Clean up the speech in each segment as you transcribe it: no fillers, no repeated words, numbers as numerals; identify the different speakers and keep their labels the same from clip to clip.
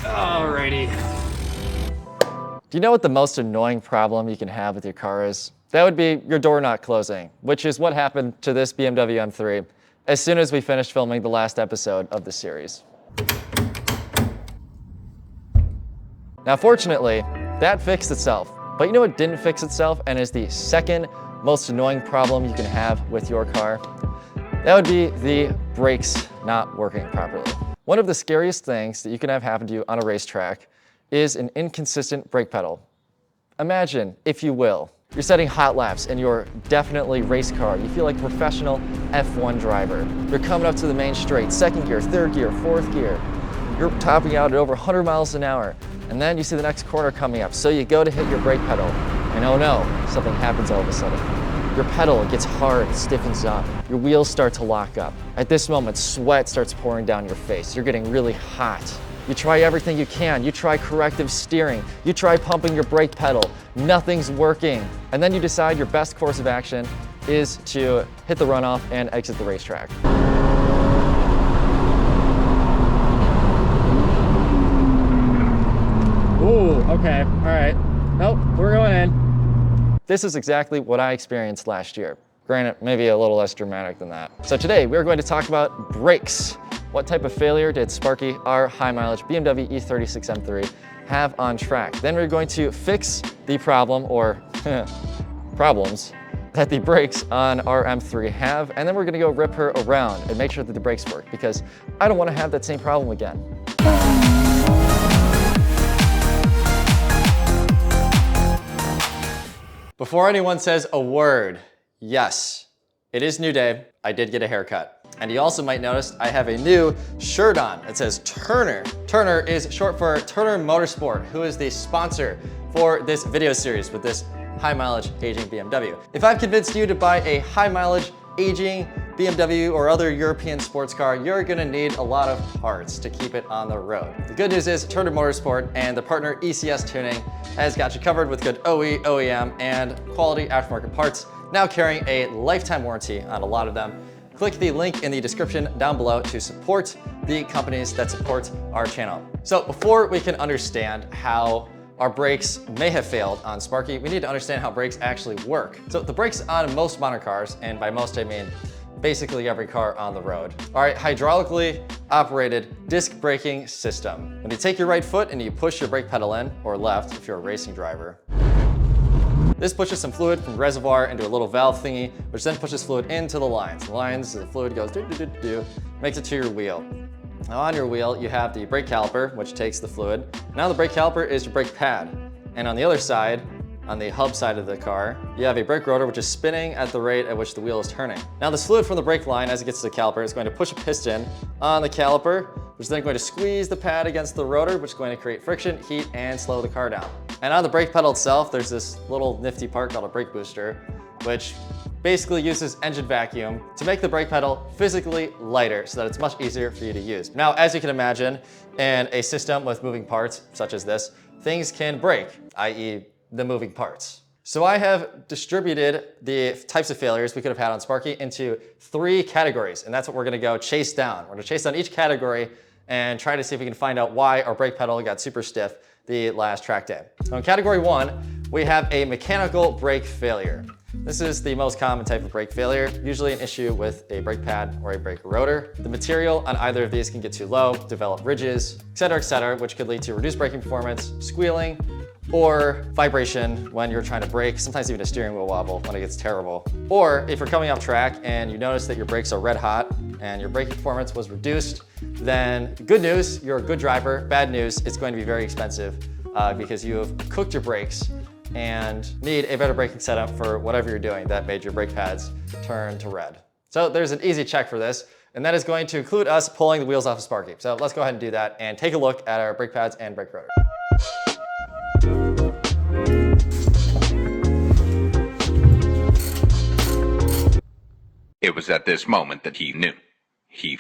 Speaker 1: Alrighty.
Speaker 2: Do you know what the most annoying problem you can have with your car is? That would be your door not closing, which is what happened to this BMW M3 as soon as we finished filming the last episode of the series. Now, fortunately, that fixed itself. But you know what didn't fix itself and is the second most annoying problem you can have with your car? That would be the brakes not working properly. One of the scariest things that you can have happen to you on a racetrack is an inconsistent brake pedal. Imagine, if you will, you're setting hot laps in your definitely race car. You feel like a professional F1 driver. You're coming up to the main straight, second gear, third gear, fourth gear. You're topping out at over 100 miles an hour. And then you see the next corner coming up. So you go to hit your brake pedal, and oh no, something happens all of a sudden. Your pedal gets hard, it stiffens up. Your wheels start to lock up. At this moment, sweat starts pouring down your face. You're getting really hot. You try everything you can. You try corrective steering. You try pumping your brake pedal. Nothing's working. And then you decide your best course of action is to hit the runoff and exit the racetrack. Ooh, okay, all right. Nope, we're going in. This is exactly what I experienced last year. Granted, maybe a little less dramatic than that. So today, we're going to talk about brakes. What type of failure did Sparky, our high mileage BMW E36 M3, have on track? Then we're going to fix the problem, or problems, that the brakes on our M3 have, and then we're gonna go rip her around and make sure that the brakes work, because I don't wanna have that same problem again. Before anyone says a word, yes, it is new day. I did get a haircut. And you also might notice I have a new shirt on. It says Turner. Turner is short for Turner Motorsport, who is the sponsor for this video series with this high mileage aging BMW. If I've convinced you to buy a high mileage aging BMW or other European sports car, you're gonna need a lot of parts to keep it on the road. The good news is Turner Motorsport and the partner ECS Tuning has got you covered with good OE, OEM, and quality aftermarket parts, now carrying a lifetime warranty on a lot of them. Click the link in the description down below to support the companies that support our channel. So before we can understand how our brakes may have failed on Sparky, we need to understand how brakes actually work. So the brakes on most modern cars, and by most I mean basically every car on the road, are a hydraulically operated disc braking system. When you take your right foot and you push your brake pedal in, or left if you're a racing driver, this pushes some fluid from the reservoir into a little valve thingy, which then pushes fluid into the lines. The lines, the fluid goes do, makes it to your wheel. Now on your wheel, you have the brake caliper, which takes the fluid. Now the brake caliper is your brake pad. And on the other side, on the hub side of the car, you have a brake rotor, which is spinning at the rate at which the wheel is turning. Now this fluid from the brake line, as it gets to the caliper, is going to push a piston on the caliper, which is then going to squeeze the pad against the rotor, which is going to create friction, heat, and slow the car down. And on the brake pedal itself, there's this little nifty part called a brake booster, which basically uses engine vacuum to make the brake pedal physically lighter so that it's much easier for you to use. Now, as you can imagine, in a system with moving parts, such as this, things can break, i.e. the moving parts. So I have distributed the types of failures we could have had on Sparky into 3 categories, and that's what we're gonna go chase down. We're gonna chase down each category and try to see if we can find out why our brake pedal got super stiff the last track day. So in category 1, we have a mechanical brake failure. This is the most common type of brake failure, usually an issue with a brake pad or a brake rotor. The material on either of these can get too low, develop ridges, et cetera, which could lead to reduced braking performance, squealing, or vibration when you're trying to brake, sometimes even a steering wheel wobble when it gets terrible. Or if you're coming off track and you notice that your brakes are red hot and your braking performance was reduced, then good news, you're a good driver. Bad news, it's going to be very expensive because you have cooked your brakes and need a better braking setup for whatever you're doing that made your brake pads turn to red. So there's an easy check for this, and that is going to include us pulling the wheels off of Sparky. So let's go ahead and do that and take a look at our brake pads and brake rotor.
Speaker 3: It was at this moment that he knew. He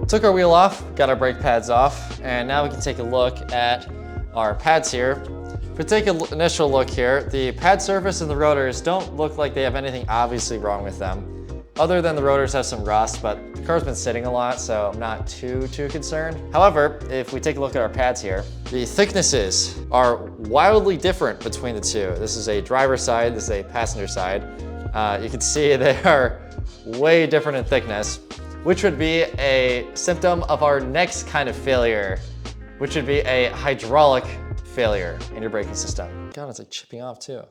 Speaker 2: Took our wheel off, got our brake pads off, and now we can take a look at our pads here. If we take an initial look here, the pad surface and the rotors don't look like they have anything obviously wrong with them. Other than the rotors have some rust, but the car's been sitting a lot, so I'm not too concerned. However, if we take a look at our pads here, the thicknesses are wildly different between the two. This is a driver's side, this is a passenger side. You can see they are way different in thickness, which would be a symptom of our next kind of failure, which would be a hydraulic failure in your braking system. God, it's like chipping off too.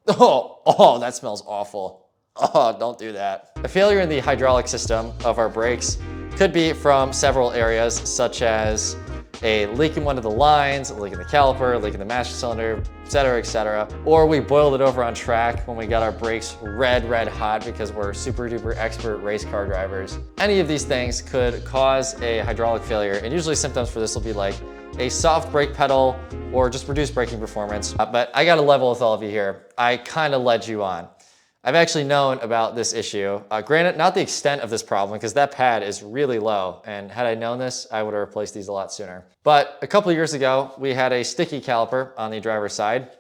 Speaker 2: Oh, that smells awful. Oh, don't do that. A failure in the hydraulic system of our brakes could be from several areas, such as a leak in one of the lines, a leak in the caliper, a leak in the master cylinder, et cetera. Or we boiled it over on track when we got our brakes red hot because we're super duper expert race car drivers. Any of these things could cause a hydraulic failure, and usually symptoms for this will be like a soft brake pedal or just reduced braking performance. But I gotta level with all of you here. I kinda led you on. I've actually known about this issue. Granted, not the extent of this problem because that pad is really low, and had I known this, I would have replaced these a lot sooner. But a couple of years ago, we had a sticky caliper on the driver's side,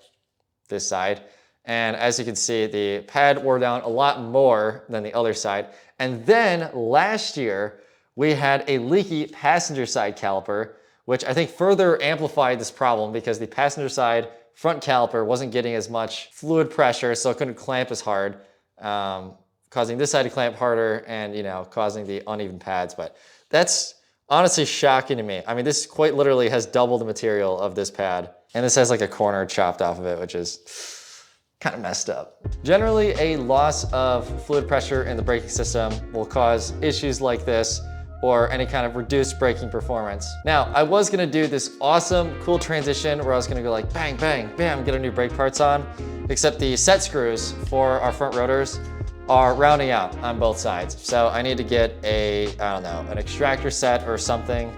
Speaker 2: this side, and as you can see, the pad wore down a lot more than the other side. And then last year, we had a leaky passenger side caliper, which I think further amplified this problem because the passenger side front caliper wasn't getting as much fluid pressure, so it couldn't clamp as hard, causing this side to clamp harder and, you know, causing the uneven pads. But that's honestly shocking to me. I mean, this quite literally has double the material of this pad, and this has like a corner chopped off of it, which is kind of messed up. Generally, a loss of fluid pressure in the braking system will cause issues like this, or any kind of reduced braking performance. Now, I was gonna do this awesome, cool transition where I was gonna go like bang, bang, bam, get our new brake parts on, except the set screws for our front rotors are rounding out on both sides. So I need to get a, I don't know, an extractor set or something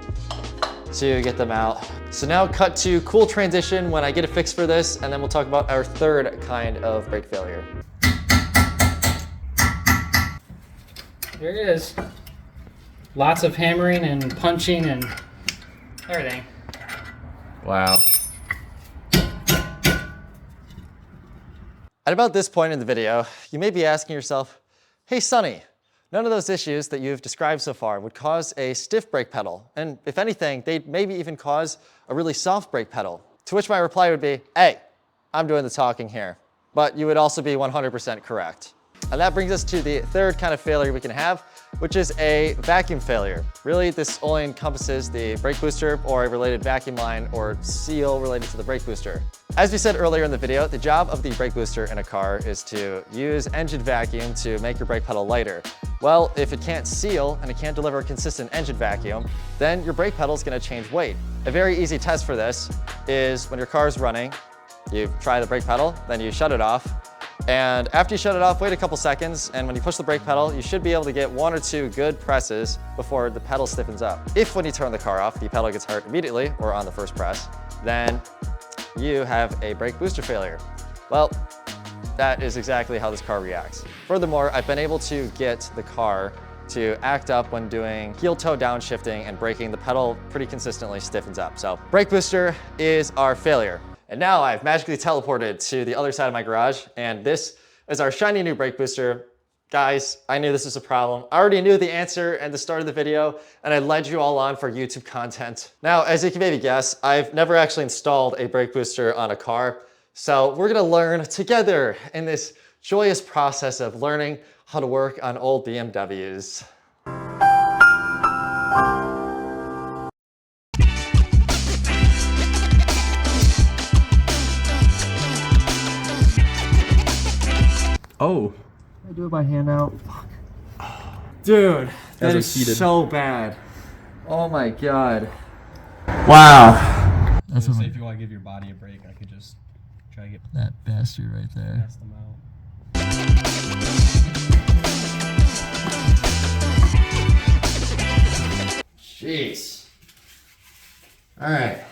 Speaker 2: to get them out. So now cut to cool transition when I get a fix for this, and then we'll talk about our third kind of brake failure.
Speaker 1: Here it is. Lots of hammering and punching and everything.
Speaker 2: Wow. At about this point in the video, you may be asking yourself, hey Sonny, none of those issues that you've described so far would cause a stiff brake pedal. And if anything, they'd maybe even cause a really soft brake pedal. To which my reply would be, hey, I'm doing the talking here. But you would also be 100% correct. And that brings us to the third kind of failure we can have, which is a vacuum failure. Really, this only encompasses the brake booster or a related vacuum line or seal related to the brake booster. As we said earlier in the video, the job of the brake booster in a car is to use engine vacuum to make your brake pedal lighter. Well, if it can't seal and it can't deliver a consistent engine vacuum, then your brake pedal is gonna change weight. A very easy test for this is when your car is running, you try the brake pedal, then you shut it off. And after you shut it off, wait a couple seconds, and when you push the brake pedal, you should be able to get 1 or 2 good presses before the pedal stiffens up. If when you turn the car off, the pedal gets hurt immediately or on the first press, then you have a brake booster failure. Well, that is exactly how this car reacts. Furthermore, I've been able to get the car to act up when doing heel-toe downshifting and braking. The pedal pretty consistently stiffens up. So brake booster is our failure. And now I've magically teleported to the other side of my garage, and this is our shiny new brake booster. Guys, I knew this was a problem. I already knew the answer at the start of the video, and I led you all on for YouTube content. Now, as you can maybe guess, I've never actually installed a brake booster on a car, so we're gonna learn together in this joyous process of learning how to work on old BMWs.
Speaker 4: Oh.
Speaker 2: I do it by hand now. Fuck. Dude, that is so bad. Oh my god. Wow.
Speaker 4: That's what if you want to give your body a break, I could just try to get
Speaker 2: that bastard right there.
Speaker 4: Pass them out.
Speaker 2: Jeez. All right.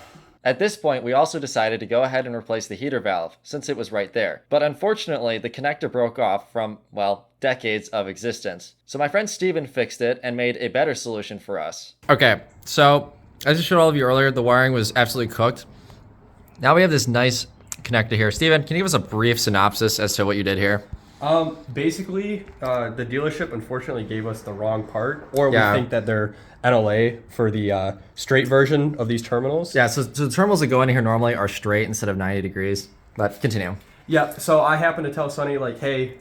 Speaker 2: At this point, we also decided to go ahead and replace the heater valve, since it was right there. But unfortunately, the connector broke off from, well, decades of existence. So my friend Steven fixed it and made a better solution for us. Okay, so As I showed all of you earlier, the wiring was absolutely cooked. Now we have this nice connector here. Steven, can you give us a brief synopsis as to what you did here?
Speaker 4: Basically, the dealership unfortunately gave us the wrong part, or we
Speaker 2: Yeah.
Speaker 4: think that they're NLA for the straight version of these terminals.
Speaker 2: Yeah, so the terminals that go in here normally are straight instead of 90 degrees, but continue.
Speaker 4: Yeah, so I happened to tell Sonny, like, hey,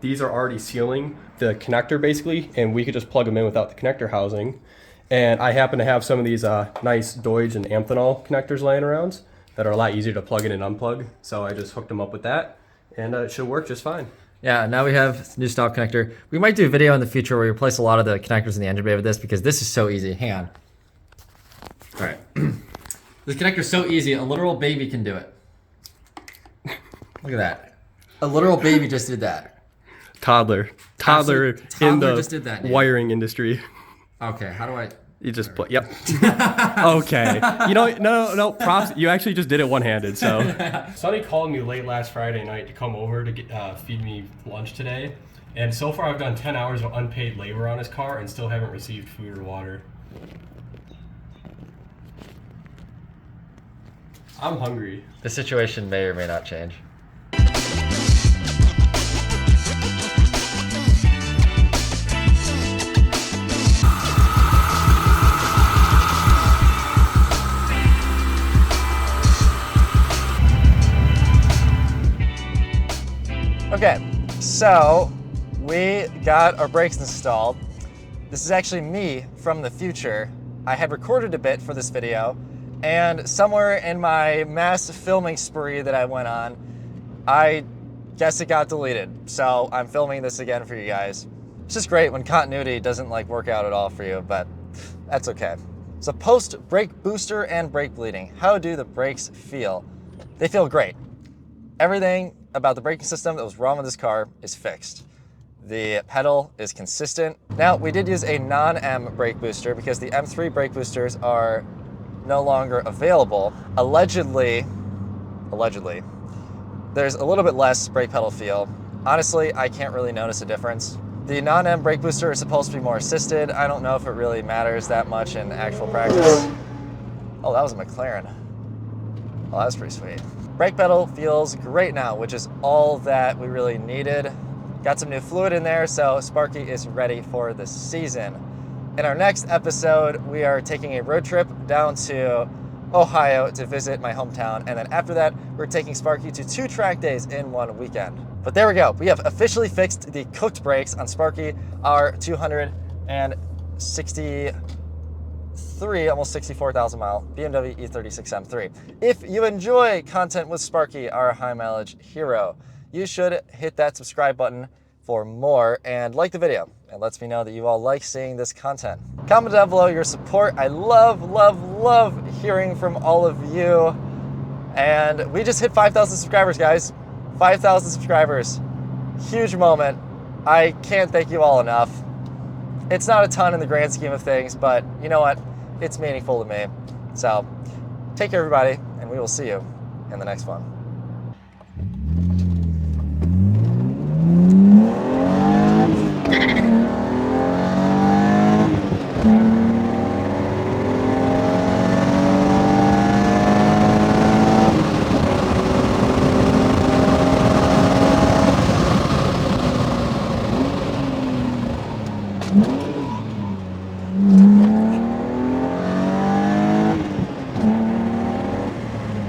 Speaker 4: these are already sealing the connector basically, and we could just plug them in without the connector housing. And I happen to have some of these nice Deutsch and Amphenol connectors laying around that are a lot easier to plug in and unplug. So I just hooked them up with that, and it should work just fine.
Speaker 2: Yeah, now we have new style connector. We might do a video in the future where we replace a lot of the connectors in the engine bay with this because this is so easy. Hang on. All right. This connector's so easy, a literal baby can do it. Look at that. A literal baby just did that.
Speaker 4: Toddler
Speaker 2: Toddler
Speaker 4: in the
Speaker 2: just did that, dude.
Speaker 4: wiring industry.
Speaker 2: Okay, how do I...
Speaker 4: You just put, yep. Okay. You know, no, props. You actually just did it one-handed, so. Sonny called me late last Friday night to come over to get, feed me lunch today. And so far I've done 10 hours of unpaid labor on his car and still haven't received food or water. I'm hungry.
Speaker 2: The situation may or may not change. Okay, so we got our brakes installed. This is actually me from the future. I had recorded a bit for this video, and somewhere in my mass filming spree that I went on, I guess it got deleted. So I'm filming this again for you guys. It's just great when continuity doesn't like work out at all for you, but that's okay. So post brake booster and brake bleeding, how do the brakes feel? They feel great. Everything about the braking system that was wrong with this car is fixed. The pedal is consistent. Now, we did use a non-M brake booster because the M3 brake boosters are no longer available. Allegedly, there's a little bit less brake pedal feel. Honestly, I can't really notice a difference. The non-M brake booster is supposed to be more assisted. I don't know if it really matters that much in actual practice. Oh, that was a McLaren. Oh, that's pretty sweet. Brake pedal feels great now, which is all that we really needed. Got some new fluid in there, so Sparky is ready for the season. In our next episode, we are taking a road trip down to Ohio to visit my hometown, and then after that, we're taking Sparky to 2 track days in 1 weekend. But there we go. We have officially fixed the cooked brakes on Sparky, our 263, almost 64,000 mile BMW E36 M3. If you enjoy content with Sparky, our high mileage hero, you should hit that subscribe button for more and like the video. It lets me know that you all like seeing this content. Comment down below your support. I love hearing from all of you. And we just hit 5,000 subscribers, guys. 5,000 subscribers. Huge moment. I can't thank you all enough. It's not a ton in the grand scheme of things, but you know what? It's meaningful to me. So take care, everybody, and we will see you in the next one.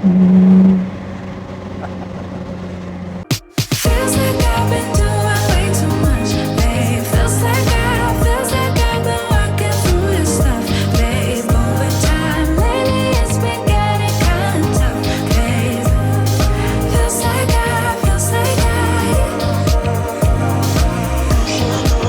Speaker 5: Mm-hmm.